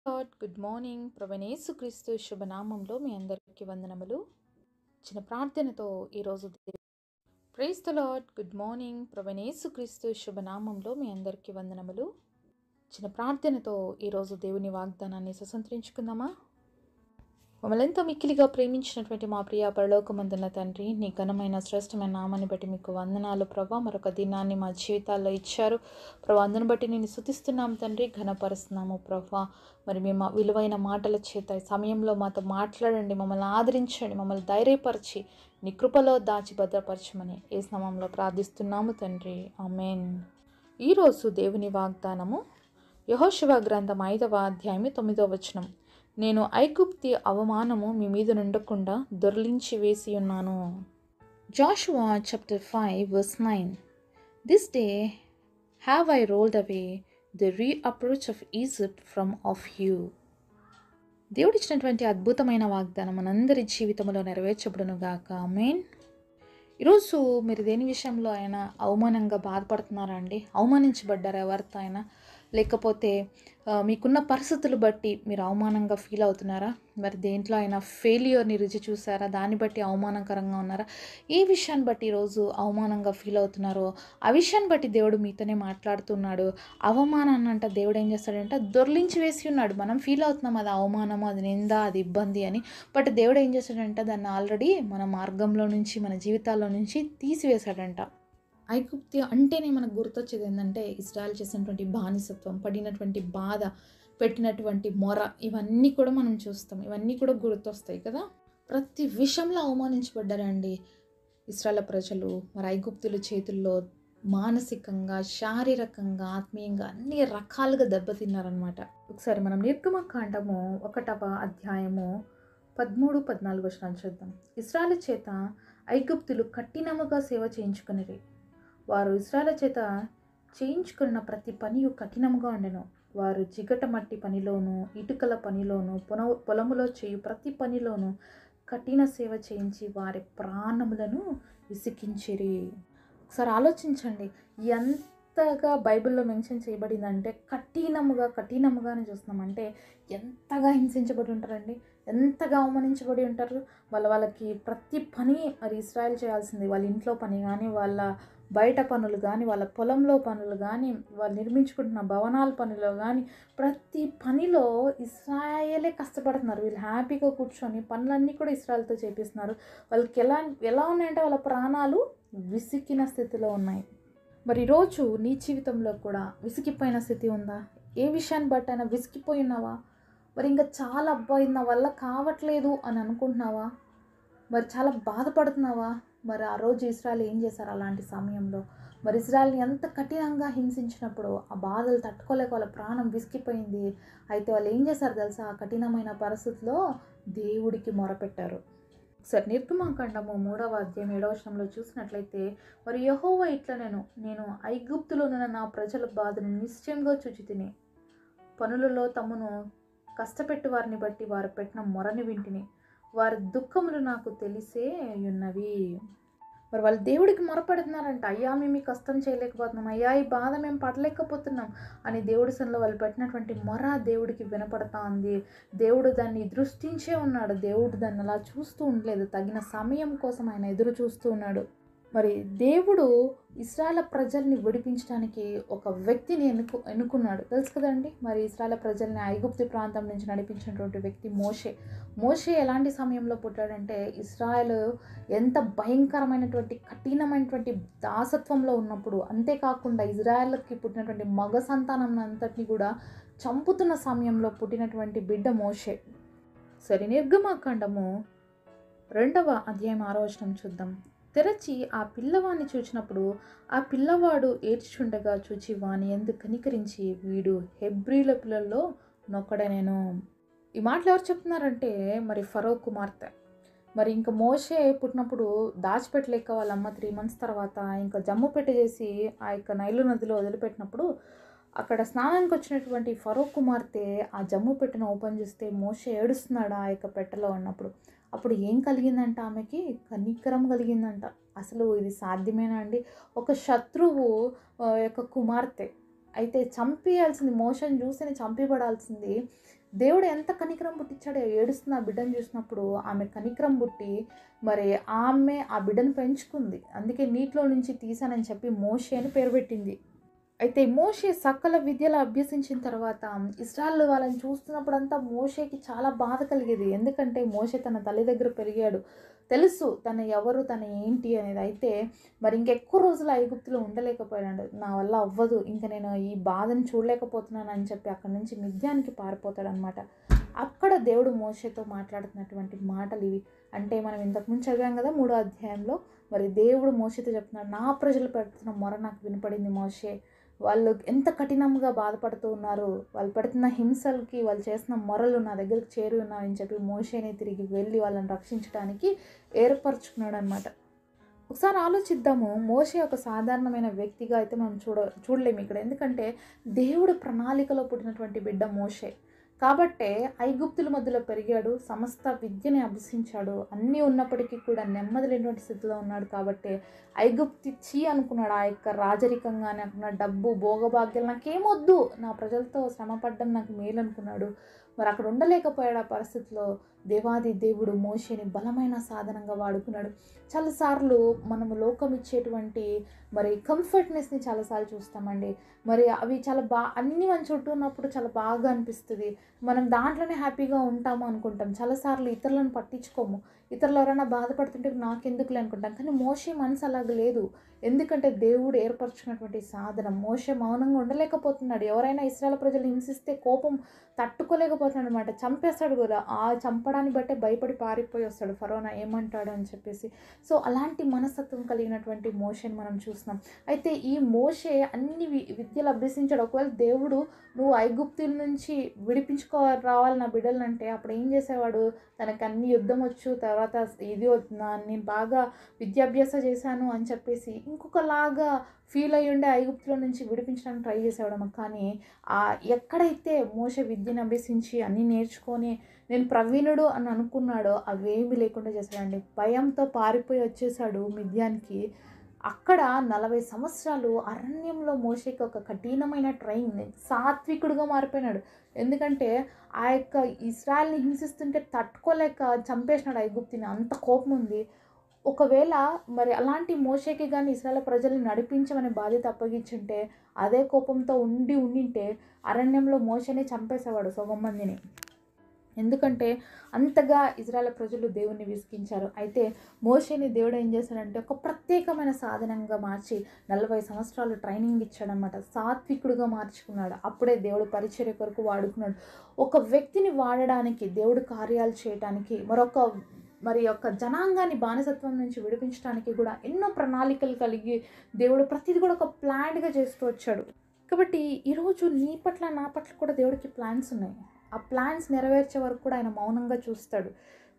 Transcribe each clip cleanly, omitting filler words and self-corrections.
Lord good morning ప్రవణేసు క్రీస్తు శుభనామంలో మీ అందరికీ వందనములు. చిన్న ప్రార్థనతో ఈరోజు praise the lord good morning ప్రవణేసు క్రీస్తు శుభనామంలో మీ అందరికీ వందనములు. చిన్న ప్రార్థనతో ఈరోజు దేవుని వాగ్దానాన్ని స్వతంత్రించుకుందామా? మమ్మల్ని ఎంతో మిక్కిలిగా ప్రేమించినటువంటి మా ప్రియ పరలోకమందున్న తండ్రి, నీ ఘనమైన శ్రేష్టమైన నామాన్ని బట్టి మీకు వందనాలు ప్రభా. మరొక దినాన్ని మా జీవితాల్లో ఇచ్చారు ప్రభా. అందును బట్టి నేను స్తుతిస్తున్నాము తండ్రి, ఘనపరుస్తున్నాము ప్రభా. మరి మేము విలువైన మాటల చేత ఈ సమయంలో మాతో మాట్లాడండి, మమ్మల్ని ఆదరించండి, మమ్మల్ని ధైర్యపరిచి నీ కృపలో దాచి భద్రపరచమని యేసు నామములో ప్రార్థిస్తున్నాము తండ్రి, ఆమేన్. ఈరోజు దేవుని వాగ్దానము యెహోషువ గ్రంథం 5వ అధ్యాయము 9వ వచనం. నేను ఐగుప్తి అవమానము మీ మీద నుండకుండా దొర్లించి వేసి ఉన్నాను. Jashuva chapter 5 verse 9. This day have I rolled away the reproach of Egypt from off you. దేవుడిచ్చినటువంటి అద్భుతమైన వాగ్దానం మనందరి జీవితంలో నెరవేర్చబడును గాక, ఆమేన్. ఈరోజు మీరు దేని విషయంలో అయినా అవమానంగా బాధపడుతున్నారా అండి? అవమానించబడ్డారా ఎవరితో అయినా? లేకపోతే మీకున్న పరిస్థితులు బట్టి మీరు అవమానంగా ఫీల్ అవుతున్నారా? మరి దేంట్లో అయినా ఫెయిల్యూర్ని రుచి చూసారా? దాన్ని బట్టి అవమానకరంగా ఉన్నారా? ఏ విషయాన్ని బట్టి ఈరోజు అవమానంగా ఫీల్ అవుతున్నారో ఆ విషయాన్ని బట్టి దేవుడు మీతోనే మాట్లాడుతున్నాడు. అవమానాన్ని అంట దేవుడు ఏం చేస్తాడంటే దొర్లించి వేసి ఉన్నాడు. మనం ఫీల్ అవుతున్నాం అది అవమానము, అది నింద, అది ఇబ్బంది అని. బట్ దేవుడు ఏం చేస్తాడంటే దాన్ని ఆల్రెడీ మన మార్గంలో నుంచి, మన జీవితాల్లో నుంచి తీసివేశాడంట. ఐగుప్తు అంటేనే మనకు గుర్తొచ్చేది ఏంటంటే ఇజ్రాయెల్ చేసినటువంటి బానిసత్వం, పడినటువంటి బాధ, పెట్టినటువంటి మొర, ఇవన్నీ కూడా మనం చూస్తాం. ఇవన్నీ కూడా గుర్తొస్తాయి కదా. ప్రతి విషయంలో అవమానించబడ్డారండి ఇశ్రాయేలు ప్రజలు. మరి ఐగుప్తుల చేతుల్లో మానసికంగా, శారీరకంగా, ఆత్మీయంగా అన్ని రకాలుగా దెబ్బతిన్నారనమాట. ఒకసారి మనం నిర్గమకాండము 1వ అధ్యాయము 13-14 వచనాలు చూద్దాం. ఇశ్రాయేలు చేత ఐగుప్తులు కఠినముగా సేవ చేయించుకునేది. వారు ఇశ్రాయేలు చేత చేయించుకున్న ప్రతి పనియు కఠినముగా ఉండెను. వారు జిగట మట్టి పనిలోను, ఇటుకల పనిలోను, పొలములో చేయు ప్రతి పనిలోను కఠిన సేవ చేయించి వారి ప్రాణములను విసికించిరి. ఒకసారి ఆలోచించండి, ఎంతగా బైబిల్లో మెన్షన్ చేయబడిందంటే కఠినముగా అని చూస్తున్నామంటే ఎంతగా హింసించబడి ఉంటారండి, ఎంతగా అవమానించబడి ఉంటారు. వాళ్ళకి ప్రతి పని మరి ఇశ్రాయేల్ చేయాల్సింది. వాళ్ళ ఇంట్లో పని కానీ, వాళ్ళ బయట పనులు కానీ, వాళ్ళ పొలంలో పనులు కానీ, వాళ్ళు నిర్మించుకుంటున్న భవనాల పనిలో కానీ, ప్రతి పనిలో ఇశ్రాయేలే కష్టపడుతున్నారు. వీళ్ళు హ్యాపీగా కూర్చొని పనులన్నీ కూడా ఇశ్రాయేల్తో చేపిస్తున్నారు. వాళ్ళకి ఎలా ఉన్నాయంటే వాళ్ళ ప్రాణాలు విసికిన స్థితిలో ఉన్నాయి. మరి ఈరోజు నీ జీవితంలో కూడా విసిగిపోయిన స్థితి ఉందా? ఏ విషయాన్ని బట్టి అయినా విసిగిపోయి ఉన్నావా? మరి ఇంకా చాలా అబ్బాయి నా వల్ల కావట్లేదు అని అనుకుంటున్నావా? మరి చాలా బాధపడుతున్నావా? మరి ఆ రోజు ఇశ్రాయేలు ఏం చేశారు అలాంటి సమయంలో? మరి ఇశ్రాయేల్ని ఎంత కఠినంగా హింసించినప్పుడు ఆ బాధలు తట్టుకోలేక వాళ్ళ ప్రాణం విసిగిపోయింది. అయితే వాళ్ళు ఏం చేశారు తెలుసా? ఆ కఠినమైన పరిస్థితిలో దేవుడికి మొరపెట్టారు. సరే, నిర్గమకాండము 3వ అధ్యాయం 7వ వచనంలో చూసినట్లయితే, మరి యెహోవా ఇట్లా నేను ఐగుప్తులోనున్న నా ప్రజల బాధను నిశ్చయంగా చూచితిని. పనులలో తమను కష్టపెట్టు వారిని బట్టి వారు పెట్టిన మొరని వింటిని. వారి దుఃఖములు నాకు తెలిసే ఉన్నవి. మరి వాళ్ళు దేవుడికి మొరపెడుతున్నారంట. అయ్యా మేము ఈ కష్టం చేయలేకపోతున్నాం, అయ్యా ఈ బాధ మేము పడలేకపోతున్నాం అని దేవుడి సన్నిధిలో వాళ్ళు పెట్టినటువంటి మొర దేవుడికి వినపడతా ఉంది. దేవుడు దాన్ని దృష్టించే ఉన్నాడు. దేవుడు దాన్ని అలా చూస్తూ ఉండలేదు. తగిన సమయం కోసం ఆయన ఎదురు చూస్తూ ఉన్నాడు. మరి దేవుడు ఇశ్రాయేలు ప్రజల్ని విడిపించడానికి ఒక వ్యక్తిని ఎన్నుకున్నాడు. తెలుసు కదండి. మరి ఇశ్రాయేలు ప్రజల్ని ఐగుప్తు ప్రాంతం నుంచి నడిపించినటువంటి వ్యక్తి మోషే ఎలాంటి సమయంలో పుట్టాడంటే ఇశ్రాయేలు ఎంత భయంకరమైనటువంటి కఠినమైనటువంటి దాసత్వంలో ఉన్నప్పుడు, అంతేకాకుండా ఇజ్రాయేల్కి పుట్టినటువంటి మగ సంతానం అంతటిని కూడా చంపుతున్న సమయంలో పుట్టినటువంటి బిడ్డ మోషే. సరే, నిర్గమకాండము 2వ అధ్యాయం 6వ వచనం చూద్దాం. తెరచి ఆ పిల్లవాడిని చూచినప్పుడు ఆ పిల్లవాడు ఏడ్చుచుండగా చూచి వాని యందు కనికరించి, వీడు హెబ్రీల పిల్లల్లో నొక్కడనేను. ఈ మాటలు ఎవరు చెప్తున్నారంటే మరి ఫరో కుమార్తె. మరి ఇంకా మోషే పుట్టినప్పుడు దాచిపెట్టలేక వాళ్ళ అమ్మ 3 months తర్వాత ఇంకా జమ్ము పెట్టి చేసి ఆ యొక్క నైలు నదిలో వదిలిపెట్టినప్పుడు అక్కడ స్నానానికి వచ్చినటువంటి ఫరో కుమార్తె ఆ జమ్ము పెట్టెను ఓపెన్ చేస్తే మోషే ఏడుస్తున్నాడు ఆ యొక్క పెట్టెలో ఉన్నప్పుడు. అప్పుడు ఏం కలిగిందంట? ఆమెకి కనికరం కలిగిందంట. అసలు ఇది సాధ్యమేనా అండి? ఒక శత్రువు యొక్క కుమార్తె అయితే చంపేయాల్సింది, మోషని చూస్తేనే చంపబడాల్సింది. దేవుడు ఎంత కనికరం పుట్టించాడో, ఏడుస్తున్న ఆ బిడ్డను చూసినప్పుడు ఆమె కనికరం పుట్టి మరి ఆమె ఆ బిడ్డను పెంచుకుంది. అందుకే నీటిలో నుంచి తీశానని చెప్పి మోషే అని పేరు పెట్టింది. అయితే మోషే సకల విద్యలు అభ్యసించిన తర్వాత ఇశ్రాయేలు వాళ్ళని చూస్తున్నప్పుడంతా మోషేకి చాలా బాధ కలిగేది. ఎందుకంటే మోషే తన తల్లి దగ్గర పెరిగాడు. తెలుసు తను ఎవరు, తను ఏంటి అనేది. అయితే మరి ఇంకెక్కువ రోజులు ఐగుప్తులో ఉండలేకపోయాడు. నా వల్ల అవ్వదు, ఇంకా నేను ఈ బాధను చూడలేకపోతున్నాను అని చెప్పి అక్కడి నుంచి మిద్యానికి పారిపోతాడనమాట. అక్కడ దేవుడు మోషేతో మాట్లాడుతున్నటువంటి మాటలు ఇవి. అంటే మనం ఇంతకుముందు చదివాం కదా 3వ అధ్యాయంలో. మరి దేవుడు మోషేతో చెప్తున్నాడు, నా ప్రజలు పెడుతున్న మొర నాకు వినపడింది మోషే. వాళ్ళు ఎంత కఠినంగా బాధపడుతూ ఉన్నారు, వాళ్ళు పెడుతున్న హింసలకి, వాళ్ళు చేసిన మొరలు నా దగ్గరికి చేరి ఉన్నాయని చెప్పి మోషేని తిరిగి వెళ్ళి వాళ్ళని రక్షించడానికి ఏర్పరచుకున్నాడు అనమాట. ఒకసారి ఆలోచిద్దాము. మోషే ఒక సాధారణమైన వ్యక్తిగా అయితే మనం చూడలేము ఇక్కడ. ఎందుకంటే దేవుడు ప్రణాళికలో పుట్టినటువంటి బిడ్డ మోషే. కాబట్టే ఐగుప్తుల మధ్యలో పెరిగాడు, సమస్త విద్యని అభ్యసించాడు. అన్నీ ఉన్నప్పటికీ కూడా నెమ్మది లేనటువంటి స్థితిలో ఉన్నాడు. కాబట్టి ఐగుప్తి అనుకున్నాడు. ఆ యొక్క రాజరికంగా నాకున్న డబ్బు, భోగభాగ్యాలు నాకేమొద్దు, నా ప్రజలతో శ్రమపడ్డం నాకు మేలు అనుకున్నాడు. మరి అక్కడ ఉండలేకపోయాడు. ఆ పరిస్థితిలో దేవాది దేవుడు మోషేని బలమైన సాధనంగా వాడుకున్నాడు. చాలాసార్లు మనము లోకం ఇచ్చేటువంటి మరి కంఫర్ట్నెస్ని చాలాసార్లు చూస్తామండి. మరి అవి చాలా అన్నీ మన చుట్టూ ఉన్నప్పుడు చాలా బాగా అనిపిస్తుంది. మనం దాంట్లోనే హ్యాపీగా ఉంటాము అనుకుంటాం. చాలాసార్లు ఇతరులను పట్టించుకోము. ఇతరులు ఎవరైనా బాధపడుతుంటే నాకెందుకులే అనుకుంటాం. కానీ మోషే మనసు అలాగ లేదు. ఎందుకంటే దేవుడు ఏర్పరచుకున్నటువంటి సాధనం. మోషే మౌనంగా ఉండలేకపోతున్నాడు. ఎవరైనా ఇశ్రాయేలు ప్రజలు హింసిస్తే కోపం తట్టుకోలేకపోతున్నాడు అనమాట. చంపేస్తాడు కూడా. ఆ చంపడాన్ని బట్టే భయపడి పారిపోయి వస్తాడు, ఫరోనా ఏమంటాడు అని చెప్పేసి. సో అలాంటి మనస్తత్వం కలిగినటువంటి మోషేని మనం చూస్తున్నాం. అయితే ఈ మోషే అన్ని విద్యలు అభ్యసించాడు. ఒకవేళ దేవుడు నువ్వు ఐగుప్తుల నుంచి రావాలి నా బిడ్డలంటే అప్పుడు ఏం చేసేవాడు? తనకు అన్ని యుద్ధం వచ్చు, తర్వాత ఇది నేను బాగా విద్యాభ్యాస చేశాను అని చెప్పేసి ఇంకొకలాగా ఫీల్ అయ్యి ఉండే ఐగుప్తుల నుంచి విడిపించడానికి ట్రై చేసేవాడు. కానీ ఎక్కడైతే మోషే విద్యను అభ్యసించి అన్నీ నేర్చుకొని నేను ప్రవీణుడు అని అనుకున్నాడో అవేమీ లేకుండా చేశాడండి. భయంతో పారిపోయి వచ్చేసాడు మిద్యానికి. అక్కడ 40 సంవత్సరాలు అరణ్యంలో మోషేకి ఒక కఠినమైన ట్రైనింగ్, సాత్వికుడుగా మారిపోయినాడు. ఎందుకంటే ఆ యొక్క ఇశ్రాయేల్ని హింసిస్తుంటే తట్టుకోలేక చంపేసినాడు ఐగుప్తిని. అంత కోపం ఉంది. ఒకవేళ మరి అలాంటి మోషేకి కానీ ఇశ్రాయేలు ప్రజల్ని నడిపించమనే బాధ్యత అప్పగించుంటే, అదే కోపంతో ఉండింటే అరణ్యంలో మోషేనే చంపేసేవాడు సగం మందిని. ఎందుకంటే అంతగా ఇశ్రాయేలు ప్రజలు దేవుణ్ణి విసిగించారు. అయితే మోషేని దేవుడు ఏం చేశాడంటే ఒక ప్రత్యేకమైన సాధనంగా మార్చి 40 సంవత్సరాలు ట్రైనింగ్ ఇచ్చాడనమాట. సాత్వికుడుగా మార్చుకున్నాడు. అప్పుడే దేవుడు పరిచర్య కొరకు వాడుకున్నాడు. ఒక వ్యక్తిని వాడడానికి, దేవుడు కార్యాలు చేయడానికి, మరి యొక్క జనాంగాన్ని బానిసత్వం నుంచి విడిపించడానికి కూడా ఎన్నో ప్రణాళికలు కలిగి దేవుడు ప్రతిదీ కూడా ఒక ప్లాన్డ్గా చేస్తూ వచ్చాడు. కాబట్టి ఈరోజు నీ పట్ల, నా పట్ల కూడా దేవుడికి ప్లాన్స్ ఉన్నాయి. ఆ ప్లాన్స్ నెరవేర్చే వరకు కూడా ఆయన మౌనంగా చూస్తాడు.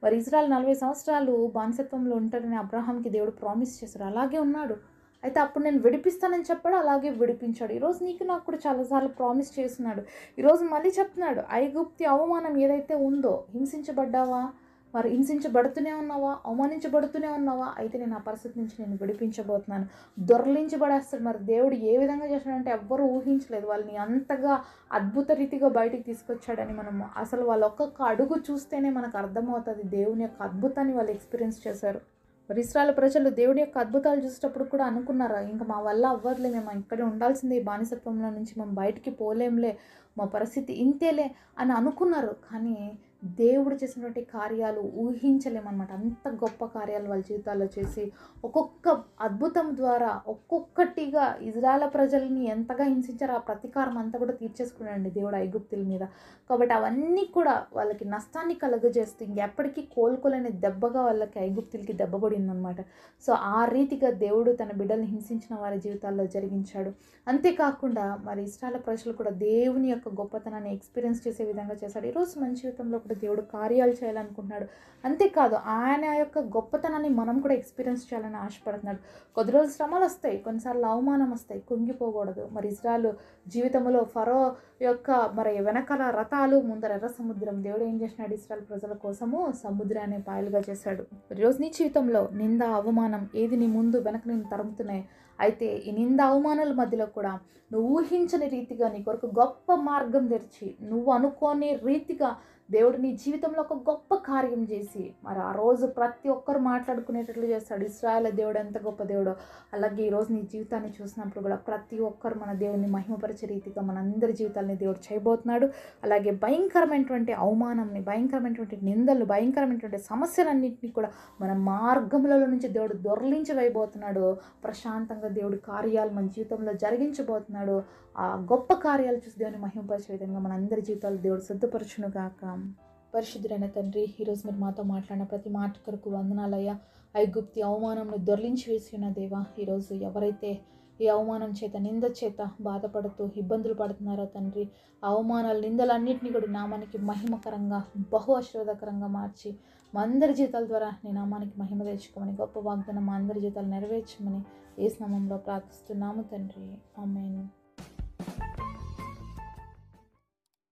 మరి ఇజ్రాయెల్ 40 సంవత్సరాలు బానిసత్వంలో ఉంటాడని అబ్రహాంకి దేవుడు ప్రామిస్ చేశాడు. అలాగే ఉన్నాడు. అయితే అప్పుడు నేను విడిపిస్తానని చెప్పాడు, అలాగే విడిపించాడు. ఈరోజు నీకు నాకు కూడా చాలాసార్లు ప్రామిస్ చేస్తున్నాడు. ఈరోజు మళ్ళీ చెప్తున్నాడు, ఐగుప్తి అవమానం ఏదైతే ఉందో, హింసించబడ్డావా, మరి హింసించబడుతూనే ఉన్నావా, అవమానించబడుతూనే ఉన్నావా, అయితే నేను ఆ పరిస్థితి నుంచి నేను విడిపించబోతున్నాను. దొరలించబడేస్తాడు. మరి దేవుడు ఏ విధంగా చేశాడంటే ఎవ్వరూ ఊహించలేదు. వాళ్ళని అంతగా అద్భుత రీతిగా బయటికి తీసుకొచ్చాడని మనము అసలు వాళ్ళ ఒక్కొక్క అడుగు చూస్తేనే మనకు అర్థమవుతుంది దేవుని యొక్క అద్భుతాన్ని వాళ్ళు ఎక్స్పీరియన్స్ చేశారు. మరి ఇశ్రాయేలు ప్రజలు దేవుని యొక్క అద్భుతాలు చూసేటప్పుడు కూడా అనుకున్నారా, ఇంకా మా వల్ల అవ్వదులే, మేము ఇక్కడే ఉండాల్సిందే, ఈ బానిసత్వంలో నుంచి మేము బయటికి పోలేంలే, మా పరిస్థితి ఇంతేలే అని అనుకున్నారు. కానీ దేవుడు చేసినటువంటి కార్యాలు ఊహించలేమన్నమాట. అంత గొప్ప కార్యాలు వాళ్ళ జీవితాల్లో చేసి ఒక్కొక్క అద్భుతం ద్వారా ఒక్కొక్కటిగా ఇజ్రాయేలు ప్రజల్ని ఎంతగా హింసించారో ఆ ప్రతీకారం అంతా కూడా తీర్చేసుకున్నాడండి దేవుడు ఐగుప్తుల మీద. కాబట్టి అవన్నీ కూడా వాళ్ళకి నష్టాన్ని కలుగజేస్తూ ఇంకెప్పటికీ కోలుకోలేని దెబ్బగా వాళ్ళకి ఐగుప్తులకి దెబ్బపడిందనమాట. సో ఆ రీతిగా దేవుడు తన బిడ్డల్ని హింసించిన వారి జీవితాల్లో జరిగించాడు. అంతేకాకుండా మరి ఇశ్రాయేలు ప్రజలు కూడా దేవుని యొక్క గొప్పతనాన్ని ఎక్స్పీరియన్స్ చేసే విధంగా చేశాడు. ఈరోజు మన జీవితంలో కూడా దేవుడు కార్యాలు చేయాలనుకుంటున్నాడు. అంతేకాదు ఆయన యొక్క గొప్పతనాన్ని మనం కూడా ఎక్స్పీరియన్స్ చేయాలని ఆశపడుతున్నాడు. కొద్ది రోజులు శ్రమలు వస్తాయి, కొన్నిసార్లు అవమానం వస్తాయి, కుంగిపోకూడదు. మరి ఇజ్రాయేలు జీవితంలో ఫరో యొక్క మరి వెనకాల రథాలు, ముందర ఎర్ర సముద్రం. దేవుడు ఏం చేసినాడు? ఇశ్రాయేలు ప్రజల కోసము సముద్రాన్ని పాయలుగా చేశాడు. ఈరోజు నీ జీవితంలో నింద, అవమానం ఏది నీ ముందు వెనక నేను తరుముతున్నాయి, అయితే ఈ నింద అవమానాల మధ్యలో కూడా నువ్వు ఊహించని రీతిగా నీ కొరకు గొప్ప మార్గం తెరిచి, నువ్వు అనుకోని రీతిగా దేవుడు నీ జీవితంలో ఒక గొప్ప కార్యం చేసి, మరి ఆ రోజు ప్రతి ఒక్కరు మాట్లాడుకునేటట్లు చేస్తాడు. ఇశ్రాయేలు దేవుడు ఎంత గొప్ప దేవుడో, అలాగే ఈరోజు నీ జీవితాన్ని చూసినప్పుడు కూడా ప్రతి ఒక్కరు మన దేవుడిని మహిమపరిచే రీతిగా మనందరి జీవితాలని దేవుడు చేయబోతున్నాడు. అలాగే భయంకరమైనటువంటి అవమానంని, భయంకరమైనటువంటి నిందలు, భయంకరమైనటువంటి సమస్యలన్నింటినీ కూడా మన మార్గములలో నుంచి దేవుడు దొర్లించి వేయబోతున్నాడు. ప్రశాంతంగా దేవుడు కార్యాలు మన జీవితంలో జరిగించబోతున్నాడు. ఆ గొప్ప కార్యాలు చూసి దేవుని మహిమపరిచే విధంగా మన అందరి జీవితాలు దేవుడు సిద్ధపరచును గాక. పరిశుద్ధుడైన తండ్రి, ఈరోజు మీరు మాతో మాట్లాడిన ప్రతి మాట కొరకు వందనాలయ్యా. ఐగుప్తి అవమానంలో దొర్లించి వేసి ఉన్న దేవా, ఈరోజు ఎవరైతే ఈ అవమానం చేత, నింద చేత బాధపడుతూ ఇబ్బందులు పడుతున్నారో తండ్రి, అవమానాలు, నిందలన్నింటినీ కూడా నామానికి మహిమకరంగా, బహు ఆశీర్వాదకరంగా మార్చి మా అందరి జీవితాల ద్వారా నీ నామానికి మహిమ తెచ్చుకోమని, గొప్ప వాగ్దానం మా అందరి జీవితాలు నెరవేర్చమని యేసు నామములో ప్రార్థిస్తున్నాము తండ్రి. ఆమేన్.